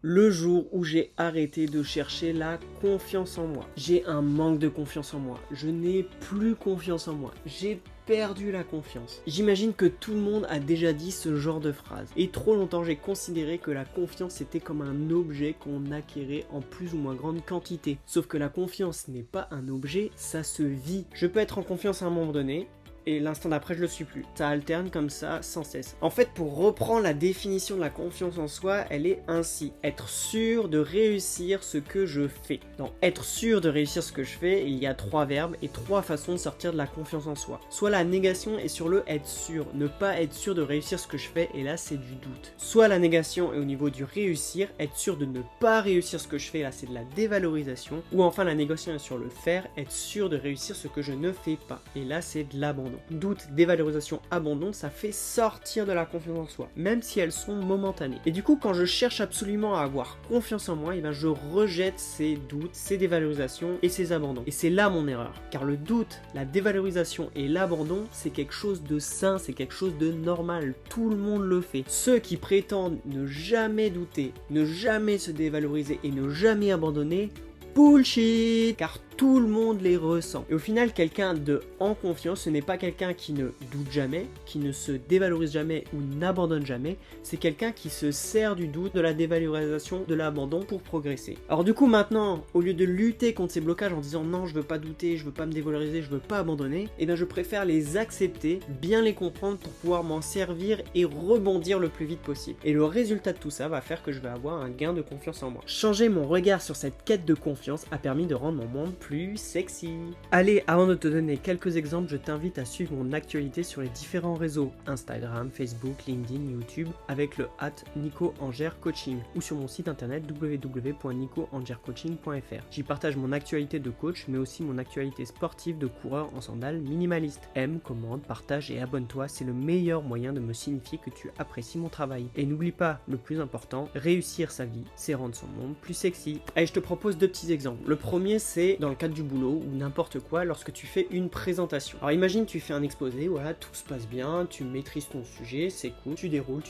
Le jour où j'ai arrêté de chercher la confiance en moi. J'ai un manque de confiance en moi. Je n'ai plus confiance en moi. J'ai perdu la confiance. J'imagine que tout le monde a déjà dit ce genre de phrase. Et trop longtemps, j'ai considéré que la confiance était comme un objet qu'on acquérait en plus ou moins grande quantité. Sauf que la confiance n'est pas un objet, ça se vit. Je peux être en confiance à un moment donné, et l'instant d'après je le suis plus. Ça alterne comme ça sans cesse. En fait, pour reprendre la définition de la confiance en soi, elle est ainsi: être sûr de réussir ce que je fais. Dans être sûr de réussir ce que je fais, il y a 3 verbes et 3 façons de sortir de la confiance en soi. Soit la négation est sur le être sûr, ne pas être sûr de réussir ce que je fais, et là c'est du doute. Soit la négation est au niveau du réussir, être sûr de ne pas réussir ce que je fais, là c'est de la dévalorisation. Ou enfin la négation est sur le faire, être sûr de réussir ce que je ne fais pas, et là c'est de l'abandon. Doute, dévalorisation, abandon, ça fait sortir de la confiance en soi, même si elles sont momentanées. Et du coup, quand je cherche absolument à avoir confiance en moi, et ben je rejette ces doutes, ces dévalorisations et ces abandons. Et c'est là mon erreur, car le doute, la dévalorisation et l'abandon, c'est quelque chose de sain, c'est quelque chose de normal, tout le monde le fait. Ceux qui prétendent ne jamais douter, ne jamais se dévaloriser et ne jamais abandonner, bullshit, car tout le monde les ressent. Et au final, quelqu'un de en confiance, ce n'est pas quelqu'un qui ne doute jamais, qui ne se dévalorise jamais ou n'abandonne jamais, c'est quelqu'un qui se sert du doute, de la dévalorisation, de l'abandon pour progresser. Alors du coup maintenant, au lieu de lutter contre ces blocages en disant non, je veux pas douter, je veux pas me dévaloriser, je veux pas abandonner, et bien je préfère les accepter, bien les comprendre pour pouvoir m'en servir et rebondir le plus vite possible. Et le résultat de tout ça va faire que je vais avoir un gain de confiance en moi. Changer mon regard sur cette quête de confiance a permis de rendre mon monde plus sexy. Allez, avant de te donner quelques exemples, je t'invite à suivre mon actualité sur les différents réseaux Instagram, Facebook, LinkedIn, YouTube avec le @NicoAngerCoaching ou sur mon site internet www.nicoangercoaching.fr. J'y partage mon actualité de coach mais aussi mon actualité sportive de coureur en sandales minimaliste. Aime, commande, partage et abonne-toi, c'est le meilleur moyen de me signifier que tu apprécies mon travail. Et n'oublie pas, le plus important, réussir sa vie, c'est rendre son monde plus sexy. Allez, je te propose 2 petits exemples. Le premier, c'est dans le cadre du boulot ou n'importe quoi, lorsque tu fais une présentation. Alors imagine, tu fais un exposé, voilà, tout se passe bien, tu maîtrises ton sujet, c'est cool, tu déroules,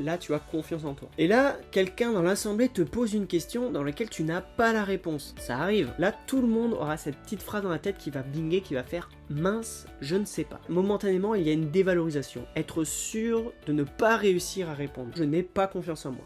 là tu as confiance en toi. Et là, quelqu'un dans l'assemblée te pose une question dans laquelle tu n'as pas la réponse. Ça arrive. Là, tout le monde aura cette petite phrase dans la tête qui va binguer, qui va faire mince, je ne sais pas. Momentanément, il y a une dévalorisation. Être sûr de ne pas réussir à répondre. Je n'ai pas confiance en moi.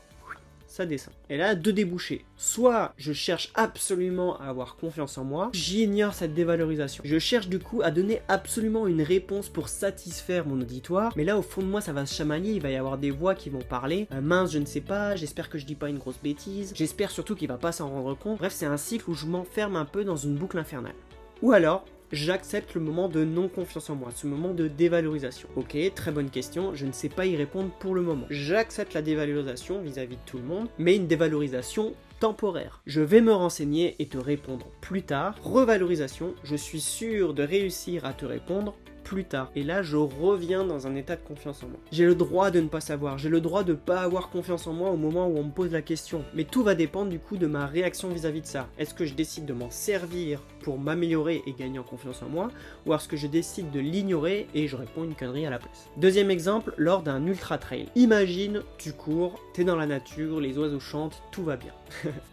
Ça descend. Et là, 2 débouchés. Soit je cherche absolument à avoir confiance en moi, j'ignore cette dévalorisation. Je cherche du coup à donner absolument une réponse pour satisfaire mon auditoire, mais là au fond de moi ça va se chamailler, il va y avoir des voix qui vont parler. Mince, je ne sais pas, j'espère que je dis pas une grosse bêtise, j'espère surtout qu'il va pas s'en rendre compte. Bref, c'est un cycle où je m'enferme un peu dans une boucle infernale. Ou alors, j'accepte le moment de non-confiance en moi, ce moment de dévalorisation. Ok, très bonne question, je ne sais pas y répondre pour le moment. J'accepte la dévalorisation vis-à-vis de tout le monde, mais une dévalorisation temporaire. Je vais me renseigner et te répondre plus tard. Revalorisation, je suis sûr de réussir à te répondre plus tard. Et là, je reviens dans un état de confiance en moi. J'ai le droit de ne pas savoir, j'ai le droit de ne pas avoir confiance en moi au moment où on me pose la question. Mais tout va dépendre du coup de ma réaction vis-à-vis de ça. Est-ce que je décide de m'en servir pour m'améliorer et gagner en confiance en moi, ou est-ce que je décide de l'ignorer et je réponds une connerie à la place. Deuxième exemple, lors d'un ultra trail. Imagine, tu cours, t'es dans la nature, les oiseaux chantent, tout va bien.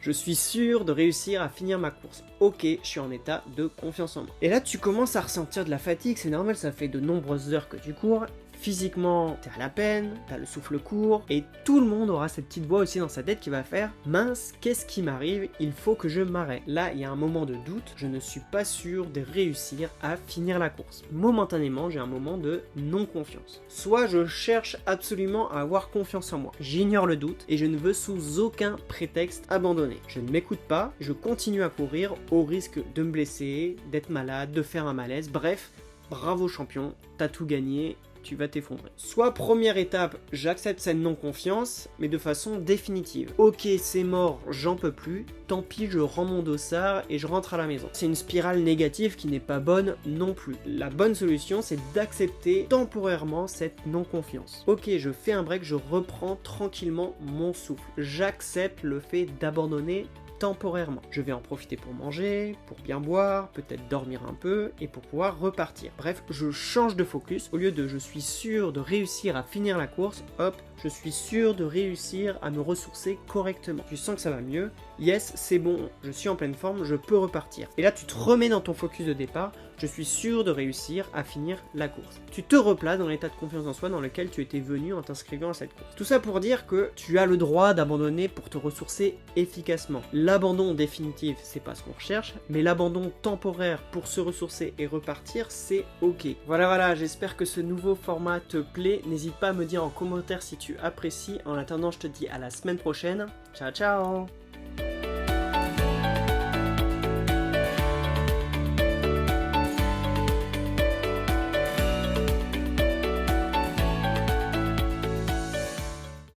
Je suis sûr de réussir à finir ma course. Ok, je suis en état de confiance en moi. Et là, tu commences à ressentir de la fatigue, c'est normal, ça fait de nombreuses heures que tu cours. Physiquement, t'es à la peine, t'as le souffle court, et tout le monde aura cette petite voix aussi dans sa tête qui va faire « Mince, qu'est-ce qui m'arrive? Il faut que je m'arrête. » Là, il y a un moment de doute, je ne suis pas sûr de réussir à finir la course. Momentanément, j'ai un moment de non-confiance. Soit je cherche absolument à avoir confiance en moi. J'ignore le doute, et je ne veux sous aucun prétexte abandonner. Je ne m'écoute pas, je continue à courir au risque de me blesser, d'être malade, de faire un malaise, bref, bravo champion, t'as tout gagné, tu vas t'effondrer. Soit première étape, j'accepte cette non-confiance, mais de façon définitive. Ok, c'est mort, j'en peux plus, tant pis, je rends mon dossard et je rentre à la maison. C'est une spirale négative qui n'est pas bonne non plus. La bonne solution, c'est d'accepter temporairement cette non-confiance. Ok, je fais un break, je reprends tranquillement mon souffle. J'accepte le fait d'abandonner temporairement. Je vais en profiter pour manger, pour bien boire, peut-être dormir un peu et pour pouvoir repartir. Bref, je change de focus. Au lieu de je suis sûr de réussir à finir la course, hop, je suis sûr de réussir à me ressourcer correctement. Tu sens que ça va mieux. Yes, c'est bon, je suis en pleine forme, je peux repartir. Et là, tu te remets dans ton focus de départ. Je suis sûr de réussir à finir la course. Tu te replaces dans l'état de confiance en soi dans lequel tu étais venu en t'inscrivant à cette course. Tout ça pour dire que tu as le droit d'abandonner pour te ressourcer efficacement. L'abandon définitif, c'est pas ce qu'on recherche, mais l'abandon temporaire pour se ressourcer et repartir, c'est ok. Voilà, j'espère que ce nouveau format te plaît. N'hésite pas à me dire en commentaire si tu apprécies. En attendant, je te dis à la semaine prochaine. Ciao, ciao!